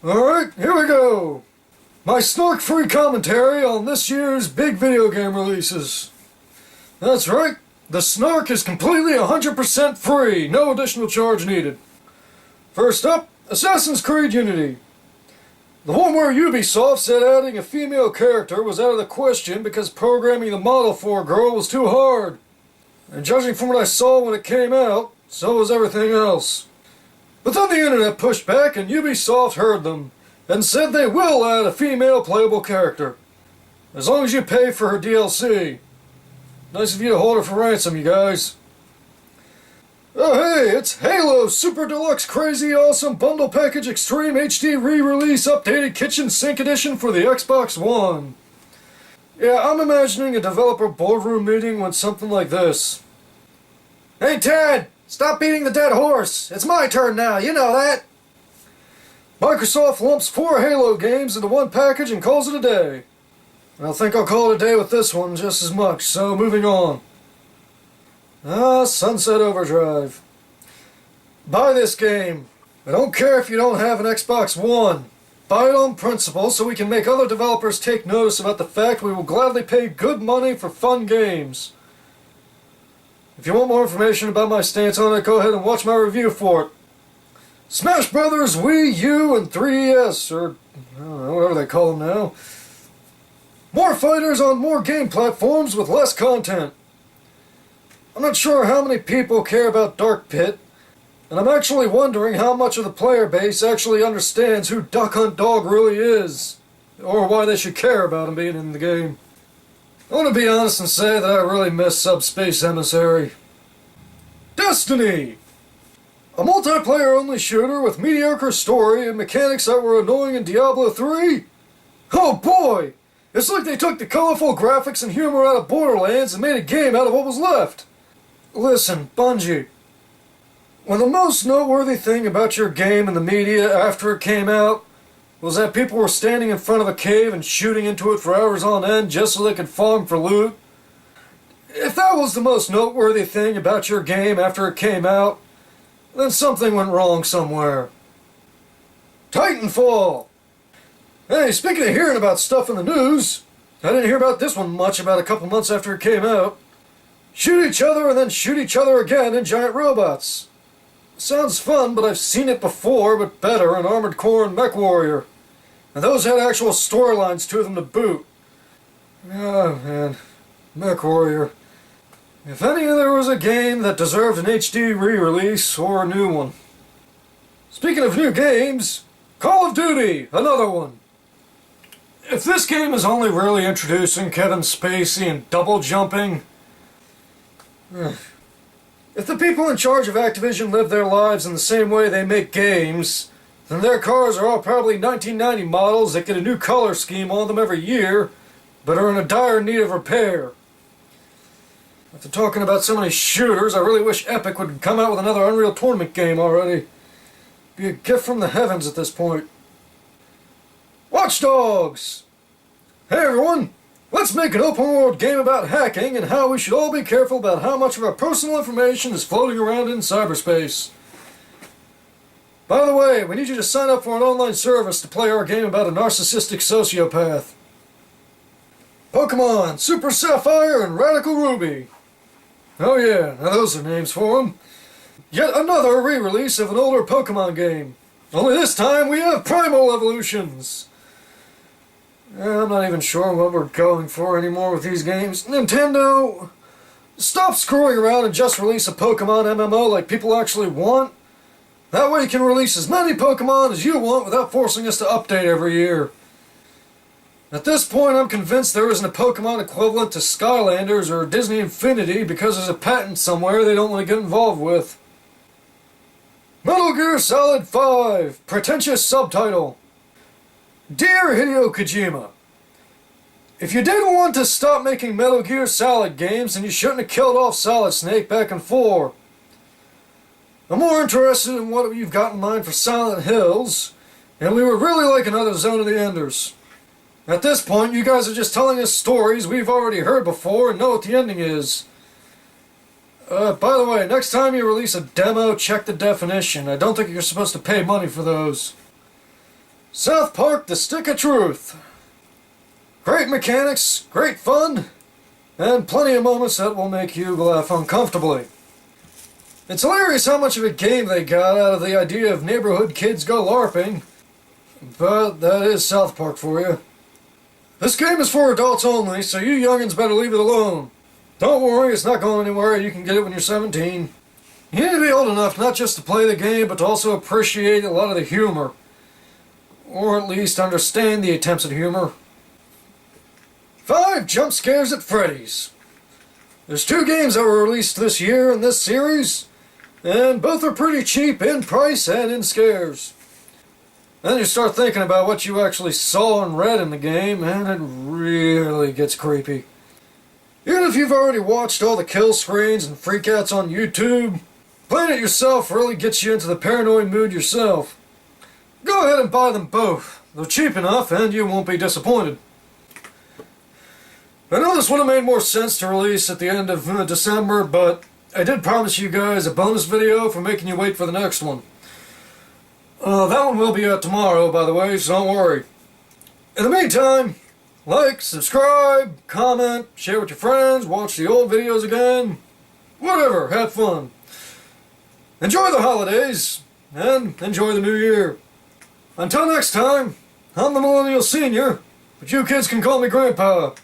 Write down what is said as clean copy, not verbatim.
Alright, here we go. My snark-free commentary on this year's big video game releases. That's right, the snark is completely 100% free, no additional charge needed. First up, Assassin's Creed Unity. The one where Ubisoft said adding a female character was out of the question because programming the model for a girl was too hard. And judging from what I saw when it came out, so was everything else. But then the internet pushed back and Ubisoft heard them, and said they will add a female playable character. As long as you pay for her DLC. Nice of you to hold her for ransom, you guys. Oh hey, it's Halo Super Deluxe Crazy Awesome Bundle Package Extreme HD Re-Release Updated Kitchen Sink Edition for the Xbox One. Yeah, I'm imagining a developer boardroom meeting went something like this. Hey Ted! Stop beating the dead horse! It's my turn now, you know that! Microsoft lumps 4 Halo games into one package and calls it a day. I think I'll call it a day with this one just as much, so moving on. Sunset Overdrive. Buy this game. I don't care if you don't have an Xbox One. Buy it on principle so we can make other developers take notice about the fact we will gladly pay good money for fun games. If you want more information about my stance on it, go ahead and watch my review for it. Smash Brothers, Wii U, and 3DS, or I don't know, whatever they call them now. More fighters on more game platforms with less content. I'm not sure how many people care about Dark Pit, and I'm actually wondering how much of the player base actually understands who Duck Hunt Dog really is, or why they should care about him being in the game. I want to be honest and say that I really miss Subspace Emissary. Destiny! A multiplayer-only shooter with mediocre story and mechanics that were annoying in Diablo 3? Oh boy! It's like they took the colorful graphics and humor out of Borderlands and made a game out of what was left. Listen, Bungie. When the most noteworthy thing about your game in the media after it came out was that people were standing in front of a cave and shooting into it for hours on end just so they could farm for loot, if that was the most noteworthy thing about your game after it came out, then something went wrong somewhere. Titanfall! Hey, speaking of hearing about stuff in the news, I didn't hear about this one much about a couple months after it came out. Shoot each other and then shoot each other again in giant robots. Sounds fun, but I've seen it before, but better in Armored Core and MechWarrior. And those had actual storylines to them to boot. Oh man, MechWarrior. If any there was a game that deserved an HD re-release or a new one. Speaking of new games, Call of Duty, another one. If this game is only really introducing Kevin Spacey and double jumping... If the people in charge of Activision live their lives in the same way they make games, then their cars are all probably 1990 models that get a new color scheme on them every year, but are in a dire need of repair. After talking about so many shooters, I really wish Epic would come out with another Unreal Tournament game already. Be a gift from the heavens at this point. Watch Dogs! Hey everyone! Let's make an open-world game about hacking and how we should all be careful about how much of our personal information is floating around in cyberspace. By the way, we need you to sign up for an online service to play our game about a narcissistic sociopath. Pokemon, Super Sapphire, and Radical Ruby. Oh yeah, now those are names for them. Yet another re-release of an older Pokemon game. Only this time we have Primal Evolutions. I'm not even sure what we're going for anymore with these games. Nintendo, stop screwing around and just release a Pokemon MMO like people actually want. That way you can release as many Pokemon as you want without forcing us to update every year. At this point, I'm convinced there isn't a Pokemon equivalent to Skylanders or Disney Infinity because there's a patent somewhere they don't want to get involved with. Metal Gear Solid 5, pretentious subtitle. Dear Hideo Kojima, if you didn't want to stop making Metal Gear Solid games, then you shouldn't have killed off Solid Snake back in 4. I'm more interested in what you've got in mind for Silent Hills, and we would really like another Zone of the Enders. At this point, you guys are just telling us stories we've already heard before and know what the ending is. By the way, next time you release a demo, check the definition. I don't think you're supposed to pay money for those. South Park: The Stick of Truth. Great mechanics, great fun, and plenty of moments that will make you laugh uncomfortably. It's hilarious how much of a game they got out of the idea of neighborhood kids go LARPing, but that is South Park for you. This game is for adults only, so you youngins better leave it alone. Don't worry, it's not going anywhere. You can get it when you're 17. You need to be old enough not just to play the game, but to also appreciate a lot of the humor. Or at least understand the attempts at humor. 5 Jump Scares at Freddy's. There's 2 games that were released this year in this series, and both are pretty cheap in price and in scares. Then you start thinking about what you actually saw and read in the game, and it really gets creepy. Even if you've already watched all the kill screens and freakouts on YouTube, playing it yourself really gets you into the paranoid mood yourself. Go ahead and buy them both. They're cheap enough and you won't be disappointed. I know this would have made more sense to release at the end of December, but I did promise you guys a bonus video for making you wait for the next one. That one will be out tomorrow, by the way, so don't worry. In the meantime, like, subscribe, comment, share with your friends, watch the old videos again. Whatever, have fun. Enjoy the holidays, and enjoy the new year. Until next time, I'm the Millennial Senior, but you kids can call me Grandpa.